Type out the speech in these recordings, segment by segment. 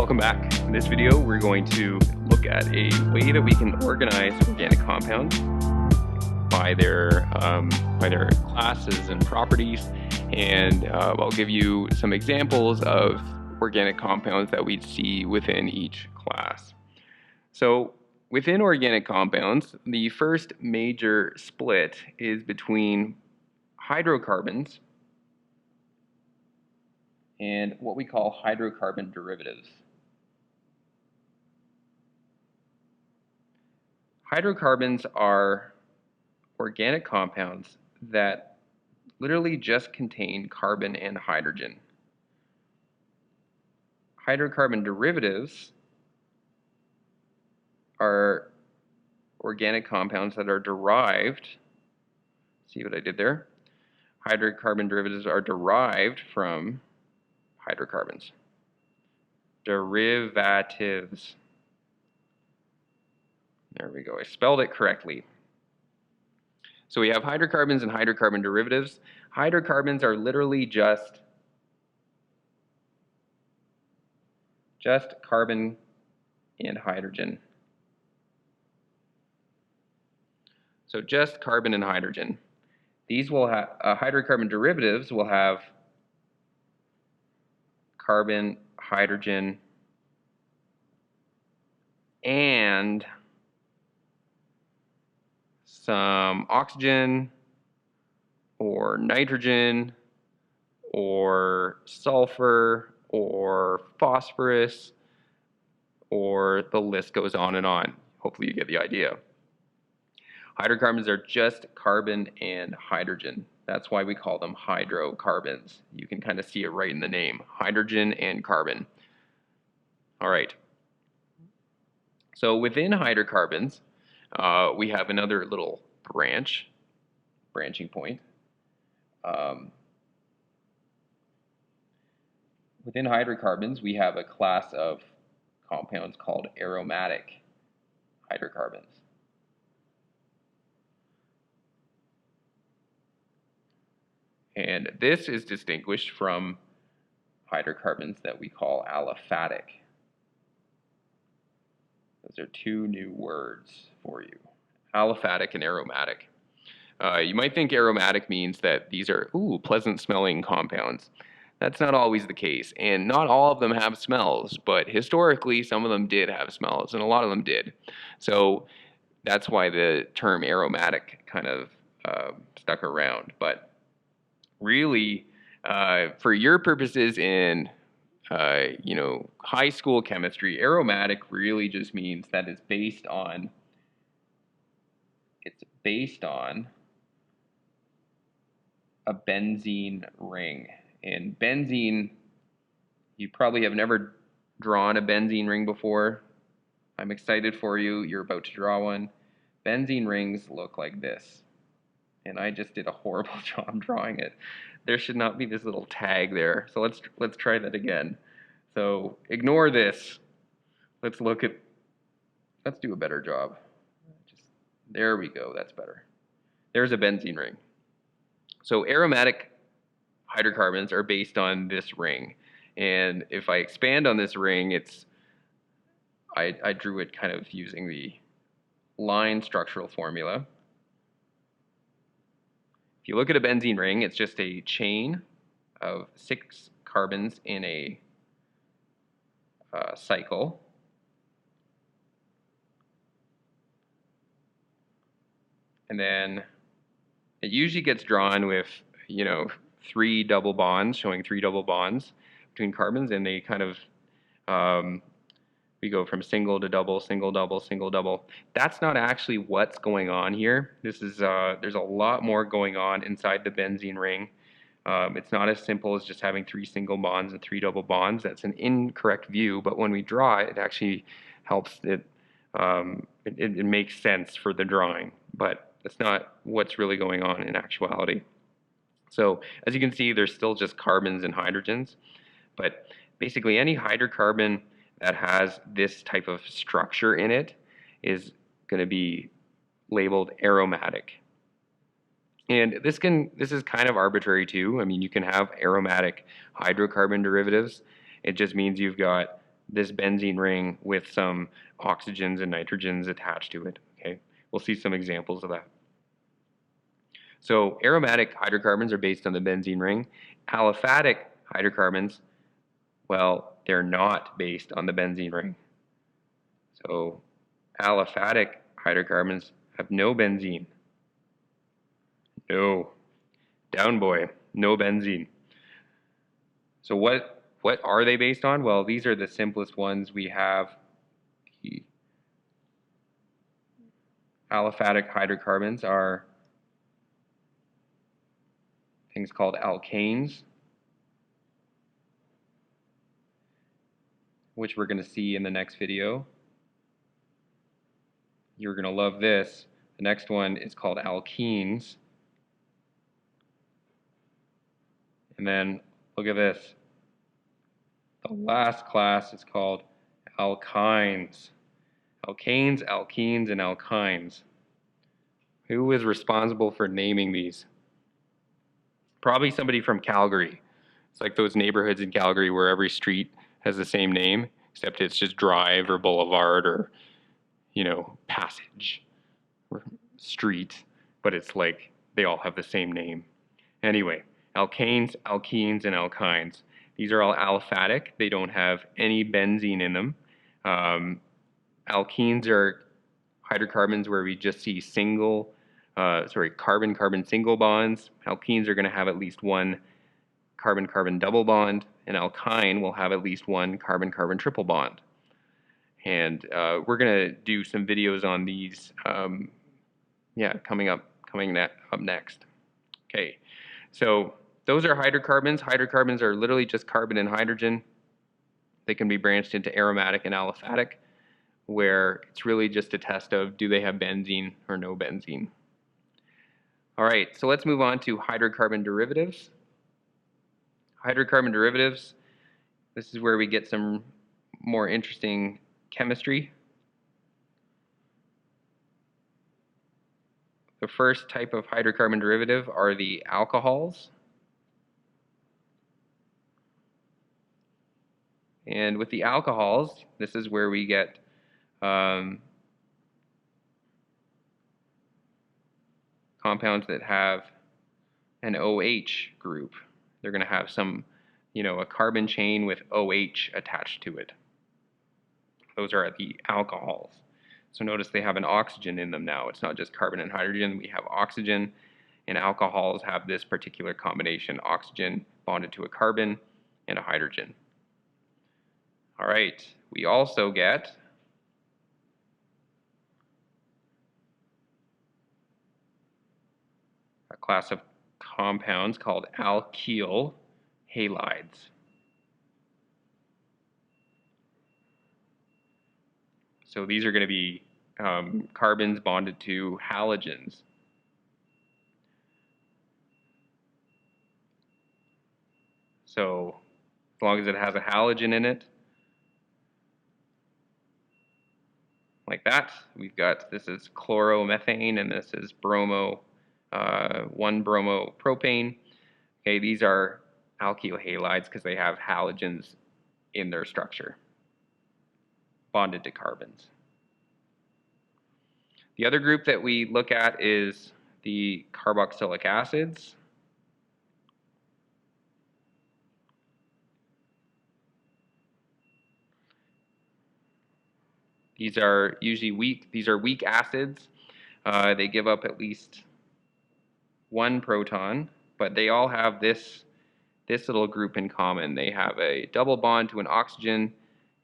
Welcome back. In this video, we're going to look at a way that we can organize organic compounds by their classes and properties, and I'll give you some examples of organic compounds that we'd see within each class. So within organic compounds, the first major split is between hydrocarbons and what we call hydrocarbon derivatives. Hydrocarbons are organic compounds that literally just contain carbon and hydrogen. Hydrocarbon derivatives are organic compounds that are derived, see what I did there? Hydrocarbon derivatives are derived from hydrocarbons. Derivatives. There we go, I spelled it correctly. So we have hydrocarbons and hydrocarbon derivatives. Hydrocarbons are literally just carbon and hydrogen. So just carbon and hydrogen. These will have, hydrocarbon derivatives will have carbon, hydrogen, and some oxygen or nitrogen or sulfur or phosphorus, or the list goes on and on. Hopefully you get the idea. Hydrocarbons are just carbon and hydrogen. That's why we call them hydrocarbons. You can kind of see it right in the name, hydrogen and carbon. All right. So within hydrocarbons, we have another little branching point. Within hydrocarbons, we have a class of compounds called aromatic hydrocarbons. And this is distinguished from hydrocarbons that we call aliphatic. Those are two new words for you, aliphatic and aromatic. You might think aromatic means that these are pleasant smelling compounds. That's not always the case, and not all of them have smells, but historically some of them did have smells, and a lot of them did. So that's why the term aromatic kind of stuck around. But really, for your purposes in high school chemistry, aromatic really just means that it's based on a benzene ring. And benzene, you probably have never drawn a benzene ring before. I'm excited for you. You're about to draw one. Benzene rings look like this. And I just did a horrible job drawing it. There should not be this little tag there. So let's try that again. So ignore this. Let's do a better job. There we go, that's better. There's a benzene ring. So aromatic hydrocarbons are based on this ring. And if I expand on this ring, I drew it kind of using the line structural formula. If you look at a benzene ring, it's just a chain of 6 carbons in a cycle. And then it usually gets drawn with, 3 double bonds, showing 3 double bonds between carbons, and they kind of, we go from single to double, single, double, single, double. That's not actually what's going on here. This is, there's a lot more going on inside the benzene ring. It's not as simple as just having 3 single bonds and 3 double bonds. That's an incorrect view, but when we draw it, it actually helps it, it makes sense for the drawing, but that's not what's really going on in actuality. So as you can see, there's still just carbons and hydrogens, but basically any hydrocarbon that has this type of structure in it is going to be labeled aromatic. And this is kind of arbitrary too. I mean, you can have aromatic hydrocarbon derivatives. It just means you've got this benzene ring with some oxygens and nitrogens attached to it. Okay, we'll see some examples of that. So aromatic hydrocarbons are based on the benzene ring. Aliphatic hydrocarbons, well, they're not based on the benzene ring. So aliphatic hydrocarbons have no benzene. No. Down boy, no benzene. So what are they based on? Well, these are the simplest ones we have. The aliphatic hydrocarbons are things called alkanes, which we're going to see in the next video. You're going to love this. The next one is called alkenes. And then look at this. The last class is called alkynes. Alkanes, alkenes, and alkynes. Who is responsible for naming these? Probably somebody from Calgary. It's like those neighborhoods in Calgary where every street has the same name, except it's just drive or boulevard or, you know, passage or street, but it's like they all have the same name. Anyway, alkanes, alkenes, and alkynes. These are all aliphatic. They don't have any benzene in them. Alkenes are hydrocarbons where we just see carbon-carbon single bonds. Alkenes are going to have at least one carbon-carbon double bond. An alkyne will have at least one carbon-carbon triple bond. And we're going to do some videos on these, coming up next. Okay, so those are hydrocarbons. Hydrocarbons are literally just carbon and hydrogen. They can be branched into aromatic and aliphatic, where it's really just a test of do they have benzene or no benzene. All right, so let's move on to hydrocarbon derivatives. Hydrocarbon derivatives, this is where we get some more interesting chemistry. The first type of hydrocarbon derivative are the alcohols. And with the alcohols, this is where we get compounds that have an OH group. They're going to have some, a carbon chain with OH attached to it. Those are the alcohols. So notice they have an oxygen in them now. It's not just carbon and hydrogen. We have oxygen, and alcohols have this particular combination, oxygen bonded to a carbon and a hydrogen. All right, we also get a class of compounds called alkyl halides. So these are going to be carbons bonded to halogens. So as long as it has a halogen in it, like that, we've got, this is chloromethane and this is 1-bromopropane. Okay, these are alkyl halides because they have halogens in their structure, bonded to carbons. The other group that we look at is the carboxylic acids. These are usually weak. These are weak acids. They give up at least one proton, but they all have this little group in common. They have a double bond to an oxygen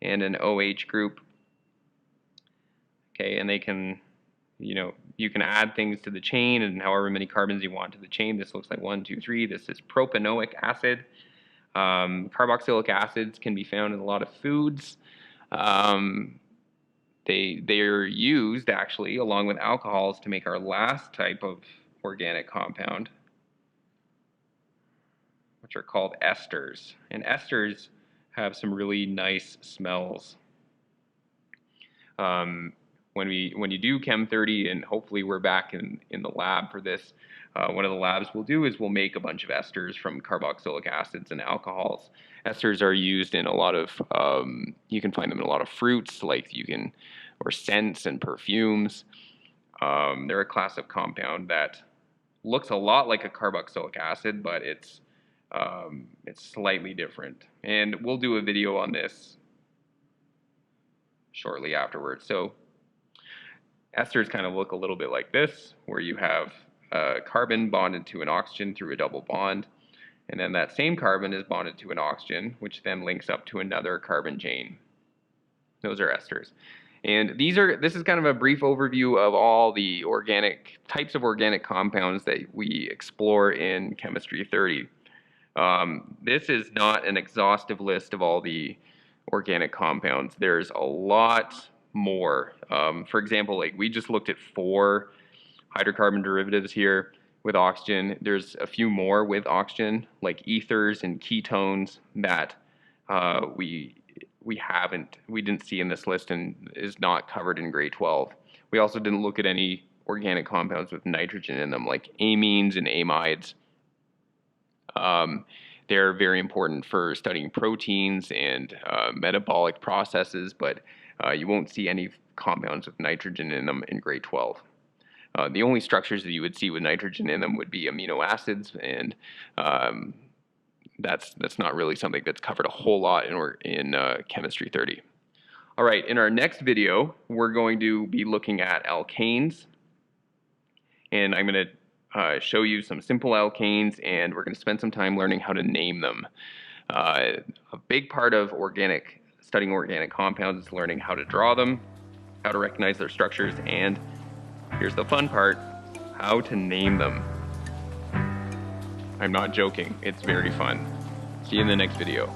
and an OH group. Okay, and they can, you can add things to the chain and however many carbons you want to the chain. This looks like 1, 2, 3. This is propanoic acid. Carboxylic acids can be found in a lot of foods. They are used actually along with alcohols to make our last type of organic compound, which are called esters. And esters have some really nice smells. When you do Chem 30, and hopefully we're back in the lab for this, one of the labs we'll do is we'll make a bunch of esters from carboxylic acids and alcohols. Esters are used in a lot of, you can find them in a lot of fruits, like or scents and perfumes. They're a class of compound that looks a lot like a carboxylic acid, but it's slightly different. And we'll do a video on this shortly afterwards. So esters kind of look a little bit like this, where you have a carbon bonded to an oxygen through a double bond, and then that same carbon is bonded to an oxygen, which then links up to another carbon chain. Those are esters. And this is kind of a brief overview of all the types of organic compounds that we explore in Chemistry 30. This is not an exhaustive list of all the organic compounds. There's a lot more. For example, like we just looked at 4 hydrocarbon derivatives here with oxygen. There's a few more with oxygen, like ethers and ketones that we didn't see in this list and is not covered in grade 12. We also didn't look at any organic compounds with nitrogen in them, like amines and amides. They're very important for studying proteins and metabolic processes, but you won't see any compounds with nitrogen in them in grade 12. The only structures that you would see with nitrogen in them would be amino acids, and that's not really something that's covered a whole lot in Chemistry 30. All right, in our next video, we're going to be looking at alkanes, and I'm going to show you some simple alkanes, and we're going to spend some time learning how to name them. A big part of studying organic compounds is learning how to draw them, how to recognize their structures, and here's the fun part, how to name them. I'm not joking, it's very fun. See you in the next video.